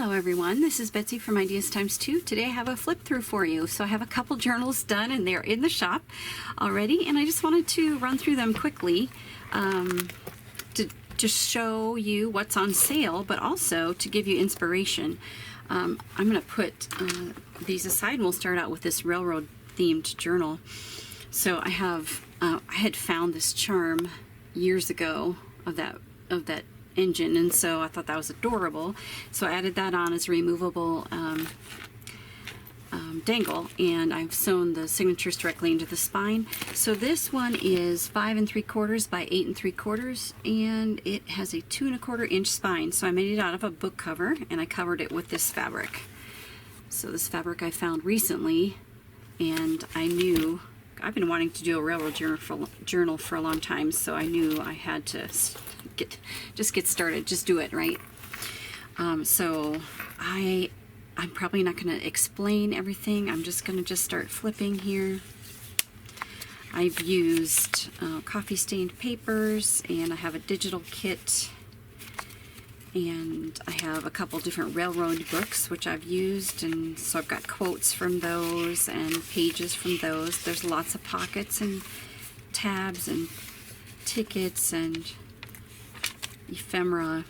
Hello everyone, this is Betsy from Ideas Times 2. Today I have a flip through for you. So I have a couple journals done and they're in the shop already, and I just wanted to run through them quickly to show you what's on sale, but also to give you inspiration. I'm going to put these aside and we'll start out with this railroad themed journal. So I had found this charm years ago of that engine, and so I thought that was adorable, so I added that on as a removable dangle, and I've sewn the signatures directly into the spine. So this one is 5 3/4 by 8 3/4, and it has a 2 1/4 inch spine. So I made it out of a book cover and I covered it with this fabric. So this fabric I found recently, and I knew I've been wanting to do a railroad journal for a long time, so I knew I had to just get started, just do it, right? So I'm probably not going to explain everything. I'm just going to start flipping here. I've used coffee stained papers, and I have a digital kit, and I have a couple different railroad books which I've used, and so I've got quotes from those and pages from those. There's lots of pockets and tabs and tickets and ephemera.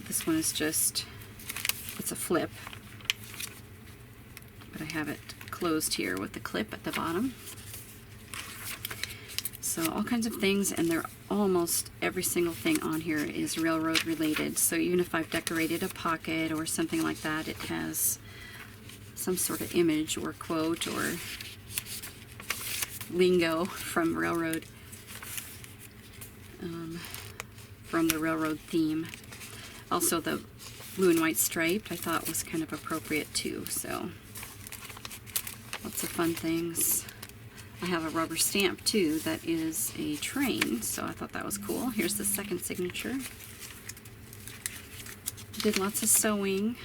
This one is just, it's a flip, but I have it closed here with the clip at the bottom. So all kinds of things, and they're almost every single thing on here is railroad related. So even if I've decorated a pocket or something like that, it has some sort of image or quote or lingo from railroad, from the railroad theme. Also the blue and white striped I thought was kind of appropriate too, so lots of fun things. I have a rubber stamp too that is a train, so I thought that was cool. Here's the second signature. Did lots of sewing,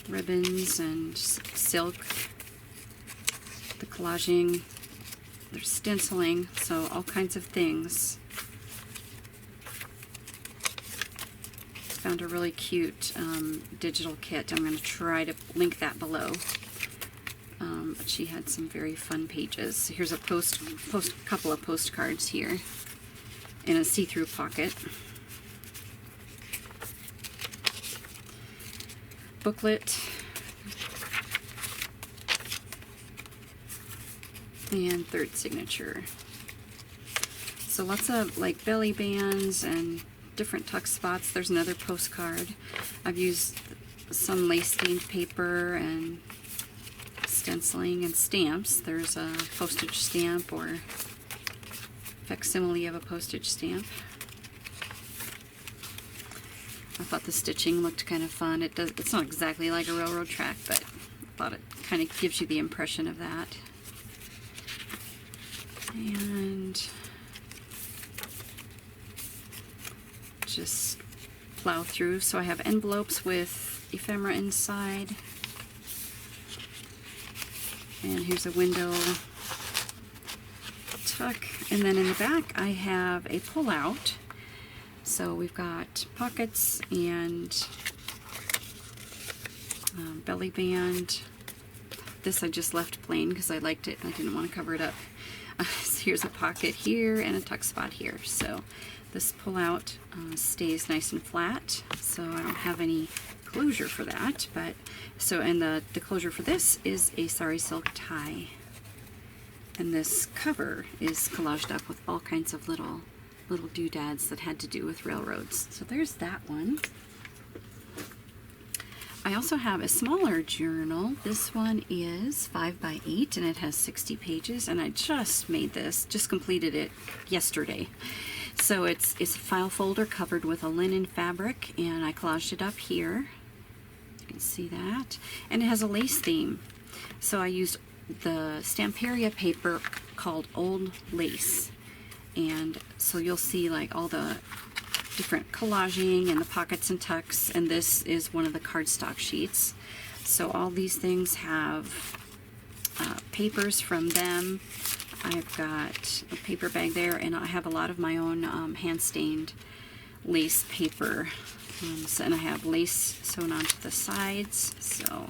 ribbons and silk, the collaging, there's stenciling, so all kinds of things. Found a really cute digital kit. I'm going to try to link that below. But she had some very fun pages. Here's a couple of postcards here in a see-through pocket. Booklet. And third signature. So lots of like belly bands and different tuck spots. There's another postcard. I've used some lace stained paper and stenciling and stamps. There's a postage stamp or facsimile of a postage stamp. I thought the stitching looked kind of fun. It's not exactly like a railroad track, but I thought it kind of gives you the impression of that. And just plow through. So I have envelopes with ephemera inside. And here's a window tuck. And then in the back I have a pull-out. So we've got pockets and belly band. This I just left plain because I liked it. I didn't want to cover it up. So here's a pocket here and a tuck spot here. So this pull-out stays nice and flat, so I don't have any closure for that. But so, and the closure for this is a sari silk tie, and this cover is collaged up with all kinds of little doodads that had to do with railroads. So there's that one. I also have a smaller journal. This one is 5 by 8 and it has 60 pages, and I just made this, just completed it yesterday. So it's a file folder covered with a linen fabric, and I collaged it up here. You can see that. And it has a lace theme. So I used the Stamperia paper called Old Lace. And so you'll see like all the different collaging and the pockets and tucks, and this is one of the cardstock sheets. So all these things have papers from them. I've got a paper bag there, and I have a lot of my own hand-stained lace paper. And I have lace sewn onto the sides, so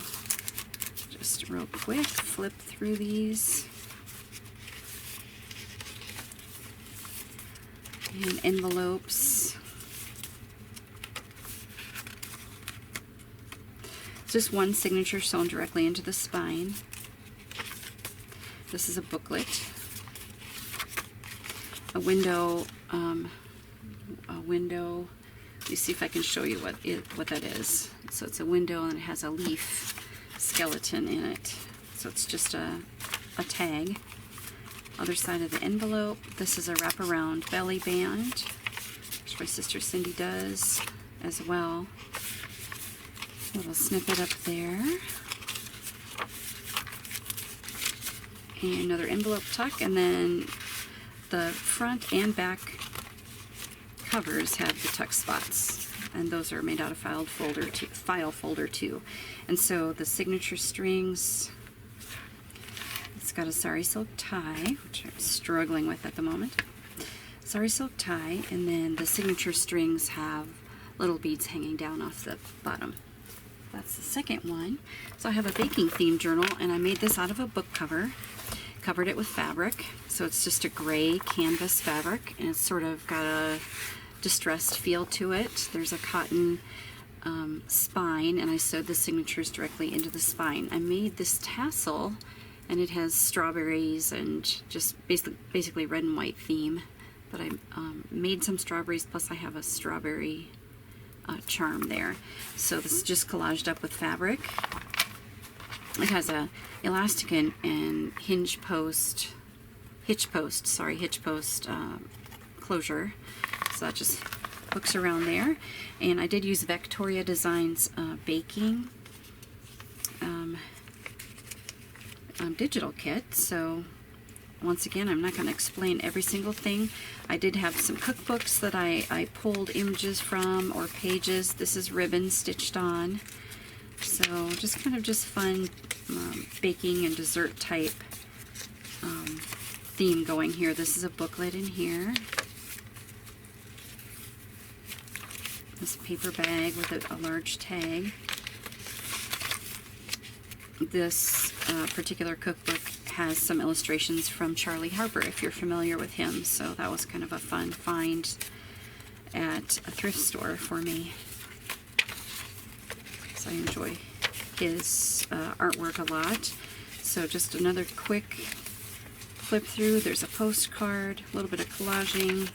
just real quick, flip through these. And envelopes. Just one signature sewn directly into the spine. This is a booklet. A window, let me see if I can show you what that is. So it's a window and it has a leaf skeleton in it. So it's just a tag. Other side of the envelope, this is a wraparound belly band, which my sister Cindy does as well. A little snippet up there. And another envelope tuck, and then the front and back covers have the tuck spots, and those are made out of file folder too. And so the signature strings, it's got a sari silk tie, which I'm struggling with at the moment. Sari silk tie, and then the signature strings have little beads hanging down off the bottom. That's the second one. So I have a baking theme journal, and I made this out of a book cover. Covered it with fabric, so it's just a gray canvas fabric, and it's sort of got a distressed feel to it. There's a cotton spine, and I sewed the signatures directly into the spine. I made this tassel, and it has strawberries and just basically red and white theme, but I made some strawberries, plus I have a strawberry charm there. So this is just collaged up with fabric. It has a elastic and hitch post closure, so that just hooks around there. And I did use Vectoriadesigns baking digital kit. So once again, I'm not going to explain every single thing. I did have some cookbooks that I pulled images from, or pages. This is ribbon stitched on. So just kind of fun baking and dessert type theme going here. This is a booklet in here. This paper bag with a large tag. This particular cookbook has some illustrations from Charlie Harper, if you're familiar with him. So that was kind of a fun find at a thrift store for me. So I enjoy his artwork a lot. So just another quick flip through. There's a postcard, a little bit of collaging.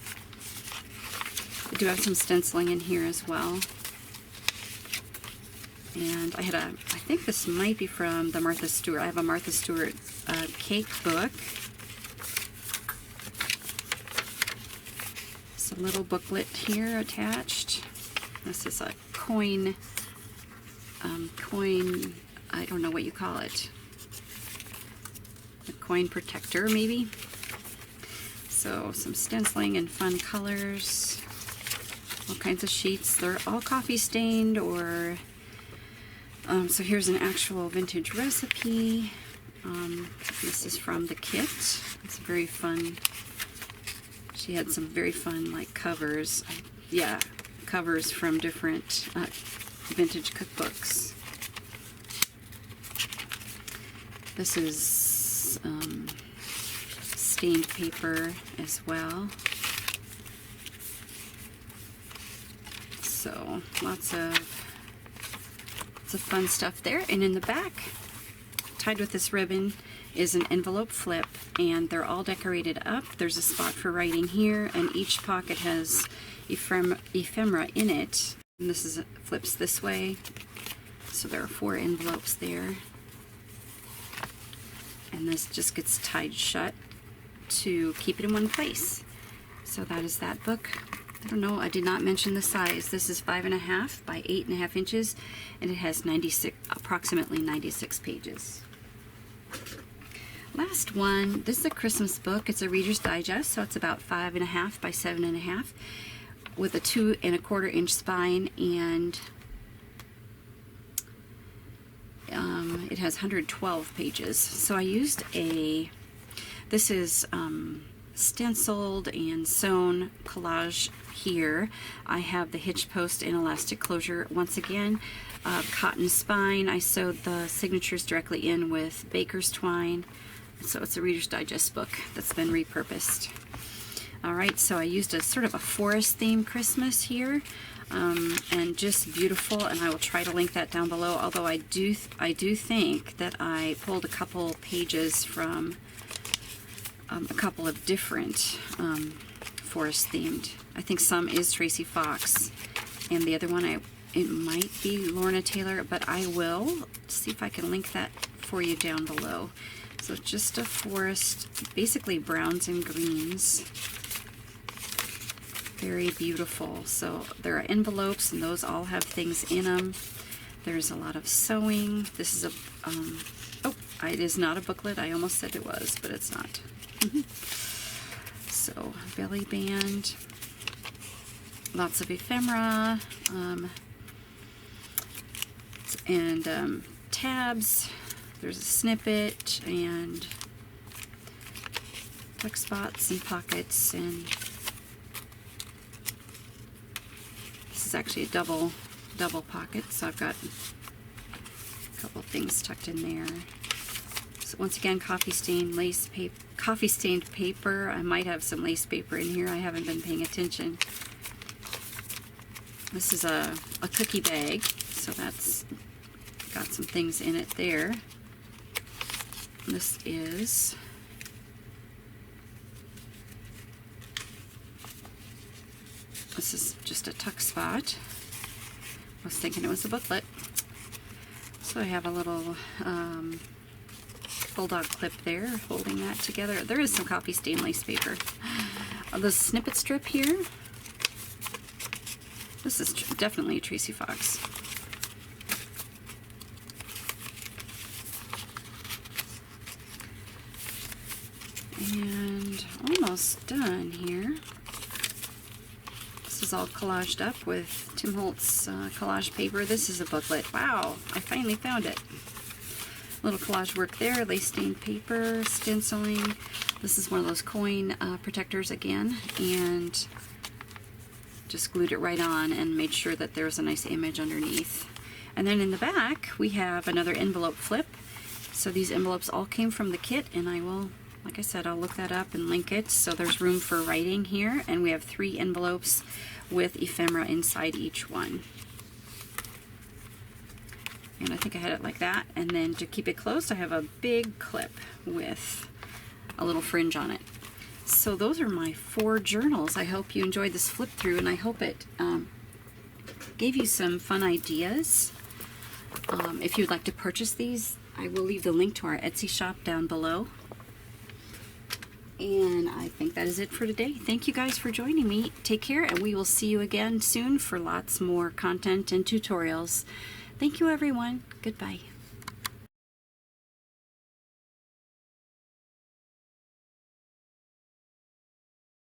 I do have some stenciling in here as well. And I think this might be from the Martha Stewart. I have a Martha Stewart cake book. It's a little booklet here attached. This is a coin, I don't know what you call it. A coin protector, maybe. So some stenciling and fun colors. All kinds of sheets. They're all coffee stained, or so here's an actual vintage recipe. This is from the kit. It's very fun. She had some very fun like covers. Yeah, covers from different vintage cookbooks. This is stained paper as well. So lots of fun stuff there. And in the back, tied with this ribbon, is an envelope flip, and they're all decorated up. There's a spot for writing here, and each pocket has ephemera in it. And this flips this way, so there are 4 envelopes there. And this just gets tied shut to keep it in one place. So that is that book. I don't know, I did not mention the size. This is 5.5 by 8.5 inches, and it has approximately 96 pages. Last one, this is a Christmas book. It's a Reader's Digest, so it's about 5.5 by 7.5 with a 2¼ inch spine, and it has 112 pages. So I used this is stenciled and sewn collage here. I have the hitch post and elastic closure once again. Cotton spine. I sewed the signatures directly in with baker's twine. So it's a Reader's Digest book that's been repurposed. Alright, so I used a sort of a forest theme Christmas here. And just beautiful, and I will try to link that down below, although I do think that I pulled a couple pages from a couple of different forest themed. I think some is Tracy Fox, and the other one it might be Lorna Taylor, but I will see if I can link that for you down below. So just a forest, basically browns and greens. Very beautiful. So there are envelopes, and those all have things in them. There's a lot of sewing. This is a oh, it is not a booklet. I almost said it was, but it's not. So belly band, lots of ephemera, and tabs. There's a snippet and tuck spots and pockets, and this is actually a double pocket, so I've got a couple things tucked in there. So once again, coffee stained paper. I might have some lace paper in here. I haven't been paying attention. This is a cookie bag, so that's got some things in it there. This is just a tuck spot. I was thinking it was a booklet. So I have a little bulldog clip there holding that together. There is some coffee stained lace paper. The snippet strip here. This is definitely a Tracy Fox. And almost done here. This is all collaged up with Tim Holtz collage paper. This is a booklet. Wow, I finally found it. Little collage work there, lace stained paper, stenciling. This is one of those coin protectors again, and just glued it right on and made sure that there's a nice image underneath. And then in the back we have another envelope flip. So these envelopes all came from the kit, and I will, like I said, I'll look that up and link it. So there's room for writing here, and we have 3 envelopes with ephemera inside each one. And I think I had it like that, and then to keep it closed I have a big clip with a little fringe on it. So those are my 4 journals. I hope you enjoyed this flip through, and I hope it gave you some fun ideas. If you'd like to purchase these, I will leave the link to our Etsy shop down below. And I think that is it for today. Thank you guys for joining me. Take care, and we will see you again soon for lots more content and tutorials. Thank you, everyone. Goodbye.